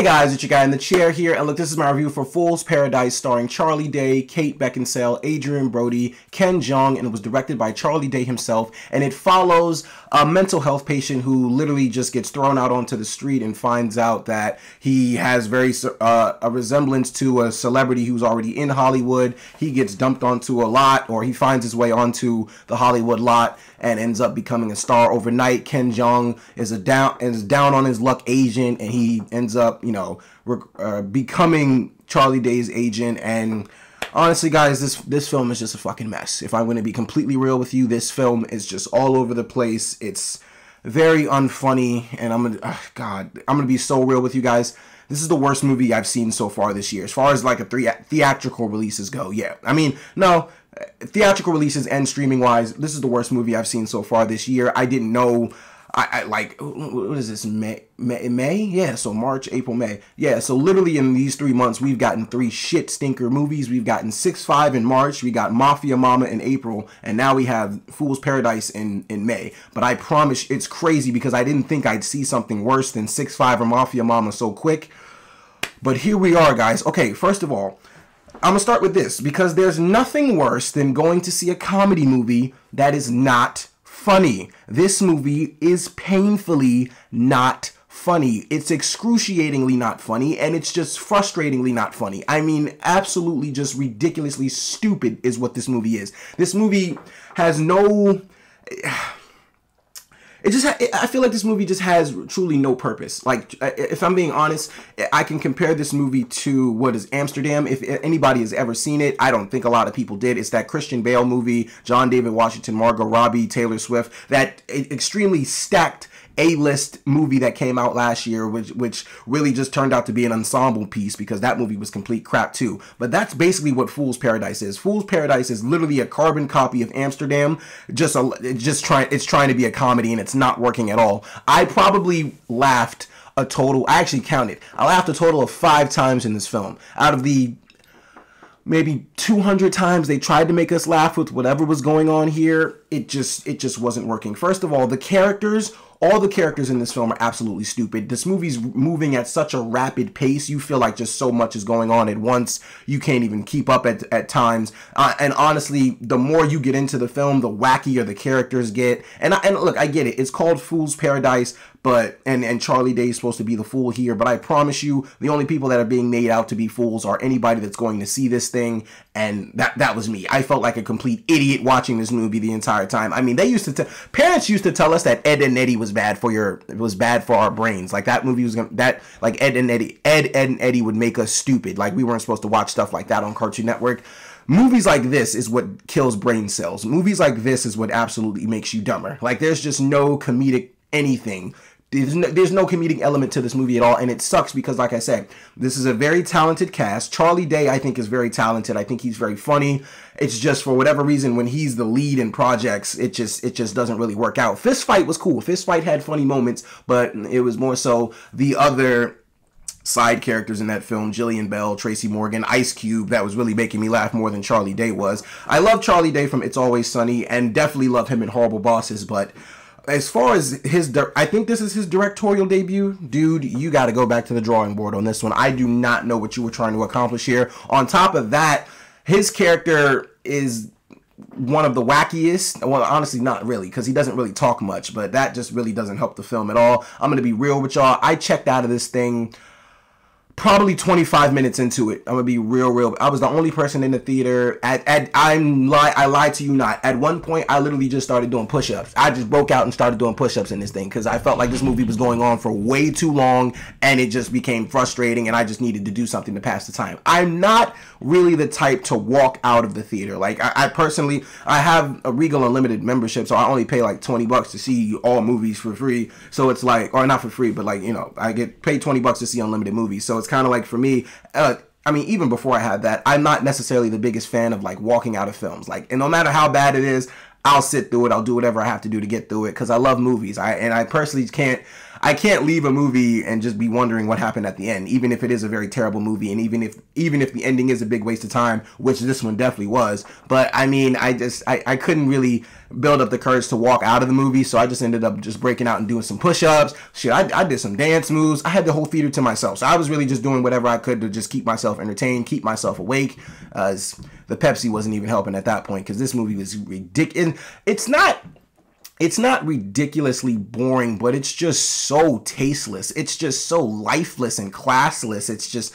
guys, it's your guy in the chair here, and look, this is my review for Fool's Paradise, starring Charlie Day, Kate Beckinsale, Adrien Brody, Ken Jeong, and it was directed by Charlie Day himself, and it follows a mental health patient who literally just gets thrown out onto the street and finds out that he has a resemblance to a celebrity who's already in Hollywood. He gets dumped onto a lot, or he finds his way onto the Hollywood lot and ends up becoming a star overnight. Ken Jeong is down on his luck agent, and he ends up, you know, becoming Charlie Day's agent. And honestly, guys, this film is just a fucking mess. If I'm going to be completely real with you, this film is just all over the place. It's very unfunny, and I'm gonna be so real with you guys. This is the worst movie I've seen so far this year, as far as like theatrical releases go. Yeah, I mean, no, theatrical releases and streaming wise, this is the worst movie I've seen so far this year. I didn't know. I like, what is this, May? Yeah, so March, April, May. Yeah, so literally in these 3 months, we've gotten 3 shit stinker movies. We've gotten 6-5 in March, we got Mafia Mama in April, and now we have Fool's Paradise in May. But I promise, it's crazy because I didn't think I'd see something worse than 6-5 or Mafia Mama so quick. But here we are, guys. Okay, first of all, I'm going to start with this, because there's nothing worse than going to see a comedy movie that is not funny. This movie is painfully not funny. It's excruciatingly not funny, and it's just frustratingly not funny. I mean, absolutely just ridiculously stupid is what this movie is. This movie has no... I feel like this movie just has truly no purpose. Like, if I'm being honest, I can compare this movie to, what is Amsterdam? If anybody has ever seen it, I don't think a lot of people did. It's that Christian Bale movie, John David Washington, Margot Robbie, Taylor Swift, that extremely stacked A-list movie that came out last year, which really just turned out to be an ensemble piece, because that movie was complete crap too. But that's basically what Fool's Paradise is. Fool's Paradise is literally a carbon copy of Amsterdam. It's trying to be a comedy, and it's not working at all. I probably laughed a total, I actually counted, I laughed a total of 5 times in this film. Out of the maybe 200 times they tried to make us laugh with whatever was going on here, it just wasn't working. First of all, all the characters in this film are absolutely stupid. This movie's moving at such a rapid pace, you feel like just so much is going on at once. You can't even keep up at times. And honestly, the more you get into the film, the wackier the characters get. And look, I get it. It's called Fool's Paradise, but and Charlie Day is supposed to be the fool here. But I promise you, the only people that are being made out to be fools are anybody that's going to see this thing. And that was me. I felt like a complete idiot watching this movie the entire time. I mean, parents used to tell us that Ed and Eddie was bad for our brains. Like, that movie was like Ed and Eddie would make us stupid. Like, we weren't supposed to watch stuff like that on Cartoon Network. Movies like this is what kills brain cells. Movies like this is what absolutely makes you dumber. Like, there's just no comedic anything. There's no comedic element to this movie at all, and it sucks because, like I said, this is a very talented cast. Charlie Day, I think, is very talented. I think he's very funny. It's just, for whatever reason, when he's the lead in projects, it just doesn't really work out. Fist Fight was cool. Fist Fight had funny moments, but it was more so the other side characters in that film, Jillian Bell, Tracy Morgan, Ice Cube, that was really making me laugh more than Charlie Day was. I love Charlie Day from It's Always Sunny, and definitely love him in Horrible Bosses, but as far as I think this is his directorial debut. Dude, you got to go back to the drawing board on this one. I do not know what you were trying to accomplish here. On top of that, his character is one of the wackiest. Well, honestly, not really, because he doesn't really talk much, but that just really doesn't help the film at all. I'm going to be real with y'all. I checked out of this thing probably 25 minutes into it. I'm gonna be real. I was the only person in the theater. I lied to you not. At one point, I literally just started doing push-ups. I just broke out and started doing push-ups in this thing, because I felt like this movie was going on for way too long, and it just became frustrating, and I just needed to do something to pass the time. I'm not really the type to walk out of the theater. Like, I personally, I have a Regal Unlimited membership, so I only pay like $20 to see all movies for free. So it's like, or not for free, but like, you know, I get paid $20 to see unlimited movies. So it's kind of like, for me, I mean, even before I had that, I'm not necessarily the biggest fan of like walking out of films. Like, and no matter how bad it is, I'll sit through it. I'll do whatever I have to do to get through it, because I love movies. I personally can't. I can't leave a movie and just be wondering what happened at the end, even if it is a very terrible movie, and even if the ending is a big waste of time, which this one definitely was. But I mean, I couldn't really build up the courage to walk out of the movie, so I just ended up just breaking out and doing some push-ups. Shit, I did some dance moves. I had the whole theater to myself, so I was really just doing whatever I could to just keep myself entertained, keep myself awake. The Pepsi wasn't even helping at that point, because this movie was ridiculous. It's not ridiculously boring, but it's just so tasteless. It's just so lifeless and classless. It's just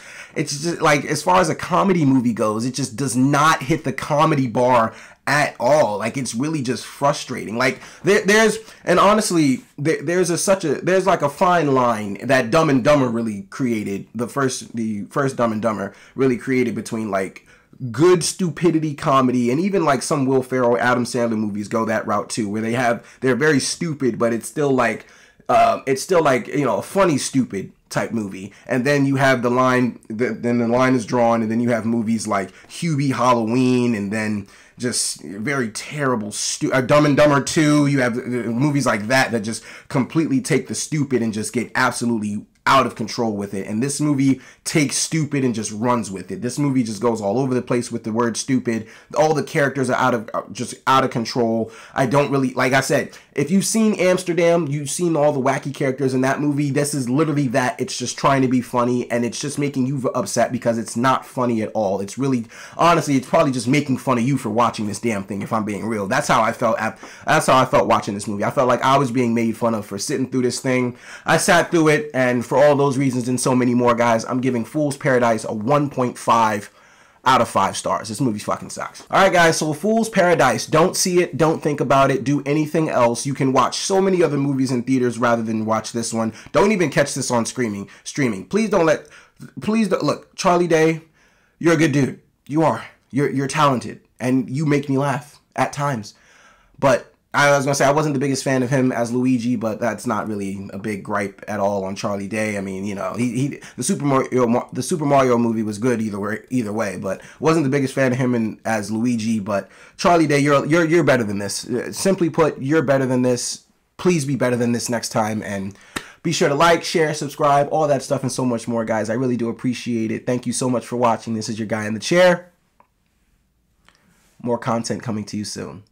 like, as far as a comedy movie goes, it just does not hit the comedy bar at all. Like, it's really just frustrating. Like, there's like a fine line that Dumb and Dumber really created. The first Dumb and Dumber really created between like good stupidity comedy, and even like some Will Ferrell, Adam Sandler movies go that route too, where they're very stupid, but it's still like you know, a funny stupid type movie. And then you have the line, then the line is drawn, and then you have movies like Hubie Halloween, and then just very terrible Dumb and Dumber 2. You have movies like that just completely take the stupid and just get absolutely out of control with it. And this movie takes stupid and just runs with it. This movie just goes all over the place with the word stupid. All the characters are out of control. I don't really, like I said, if you've seen Amsterdam, you've seen all the wacky characters in that movie. This is literally that. It's just trying to be funny, and it's just making you upset because it's not funny at all. It's really, honestly, it's probably just making fun of you for watching this damn thing, if I'm being real. That's how I felt watching this movie. I felt like I was being made fun of for sitting through this thing. I sat through it, and for all those reasons and so many more, guys, I'm giving Fool's Paradise a 1.5 out of 5 stars. This movie fucking sucks. Alright, guys, so Fool's Paradise. Don't see it, don't think about it, do anything else. You can watch so many other movies in theaters rather than watch this one. Don't even catch this on streaming. Please don't look, Charlie Day, you're a good dude. You are. You're talented, and you make me laugh at times. But I was gonna say, I wasn't the biggest fan of him as Luigi, but that's not really a big gripe at all on Charlie Day. I mean, you know, the Super Mario movie was good either way, but wasn't the biggest fan of him as Luigi. But Charlie Day, you're better than this. Simply put, you're better than this. Please be better than this next time, and be sure to like, share, subscribe, all that stuff, and so much more, guys. I really do appreciate it. Thank you so much for watching. This is your guy in the chair. More content coming to you soon.